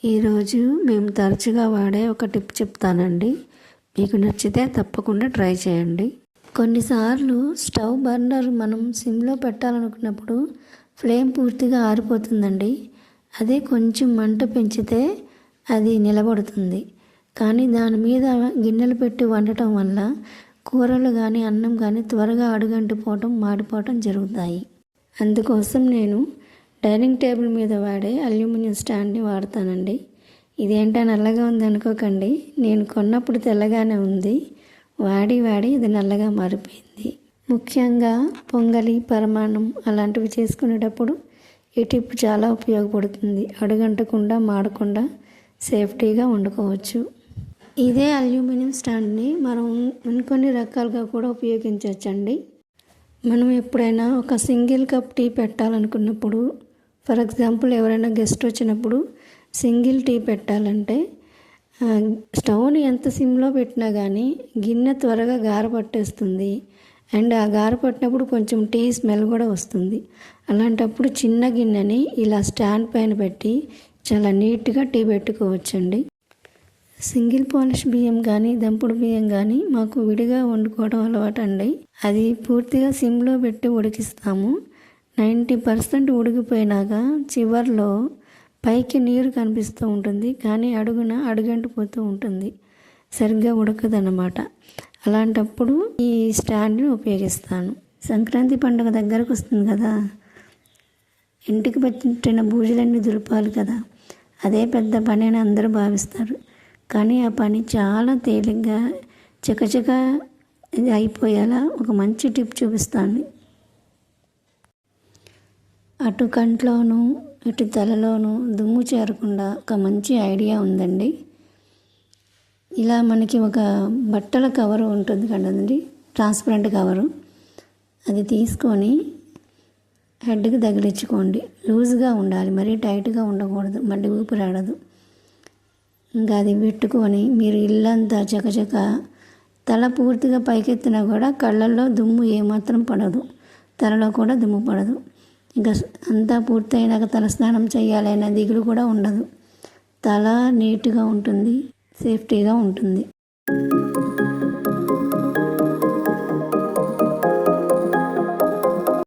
ఈరోజు మేము తరచుగా వాడే ఒక టిప్ చెప్తానండి. మీకు నచ్చితే తప్పకుండా ట్రై చేయండి. కొన్నిసార్లు స్టవ్ బర్నర్ మనం సిమ్లో పెట్టాలనుకున్నప్పుడు ఫ్లేమ్ పూర్తిగా ఆరిపోతుందండి. అదే కొంచెం మంట పెంచితే అది నిలబడుతుంది. కానీ దాని మీద గిన్నెలు పెట్టి వండటం వల్ల కూరలు కానీ అన్నం కానీ త్వరగా అడుగంటిపోవటం మాడిపోవటం జరుగుతాయి. అందుకోసం నేను డైనింగ్ టేబుల్ మీద వాడే అల్యూమినియం స్టాండ్ని వాడతానండి. ఇదేంటో నల్లగా ఉంది అనుకోకండి, నేను కొన్నప్పుడు తెల్లగానే ఉంది. వాడి ఇది నల్లగా మారిపోయింది. ముఖ్యంగా పొంగలి, పరమాన్నం అలాంటివి చేసుకునేటప్పుడు ఈ టిప్ చాలా ఉపయోగపడుతుంది. అడుగంటకుండా మాడకుండా సేఫ్టీగా వండుకోవచ్చు. ఇదే అల్యూమినియం స్టాండ్ని మనం ఇంకొన్ని రకాలుగా కూడా ఉపయోగించవచ్చండి. మనం ఎప్పుడైనా ఒక సింగిల్ కప్ టీ పెట్టాలనుకున్నప్పుడు, ఫర్ ఎగ్జాంపుల్ ఎవరైనా గెస్ట్ వచ్చినప్పుడు సింగిల్ టీ పెట్టాలంటే స్టవ్ని ఎంత సిమ్లో పెట్టినా కానీ గిన్నె త్వరగా గార పట్టేస్తుంది. అండ్ ఆ గార పట్టినప్పుడు కొంచెం టీ స్మెల్ కూడా వస్తుంది. అలాంటప్పుడు చిన్న గిన్నెని ఇలా స్టాండ్ పైన పెట్టి చాలా నీట్గా టీ పెట్టుకోవచ్చండి. సింగిల్ పాలిష్ బియ్యం కానీ దంపుడు బియ్యం కానీ మాకు విడిగా వండుకోవడం అలవాటు అండి. అది పూర్తిగా సిమ్లో పెట్టి ఉడికిస్తాము. 90% ఉడికిపోయినాక చివర్లో పైకి నీరు కనిపిస్తూ ఉంటుంది, కానీ అడుగున అడుగంటిపోతూ ఉంటుంది, సరిగ్గా ఉడకదన్నమాట. అలాంటప్పుడు ఈ స్టాండ్ని ఉపయోగిస్తాను. సంక్రాంతి పండుగ దగ్గరకు వస్తుంది కదా, ఇంటికి పెట్టిన బూజులన్నీ దులపాలి కదా. అదే పెద్ద పని అని అందరూ భావిస్తారు. కానీ ఆ పని చాలా తేలిగ్గా చకచక అయిపోయేలా ఒక మంచి టిప్ చూపిస్తాను. అటు కంట్లోనూ ఇటు తలలోనూ దుమ్ము చేరకుండా ఒక మంచి ఐడియా ఉందండి. ఇలా మనకి ఒక బట్టల కవరు ఉంటుంది కదండి, ట్రాన్స్పరెంట్ కవరు, అది తీసుకొని హెడ్కి తగిలించుకోండి. లూజ్గా ఉండాలి, మరీ టైట్గా ఉండకూడదు, మళ్ళీ ఊపిరాడదు. ఇంకా అది పెట్టుకొని మీరు ఇల్లంతా చకచక, తల పూర్తిగా పైకెత్తినా కూడా కళ్ళల్లో దుమ్ము ఏమాత్రం పడదు, తలలో కూడా దుమ్ము పడదు. ఇంకా అంతా పూర్తయినాక తల స్నానం చేయాలనే దిగులు కూడా ఉండదు. తల నీట్గా ఉంటుంది, సేఫ్టీగా ఉంటుంది.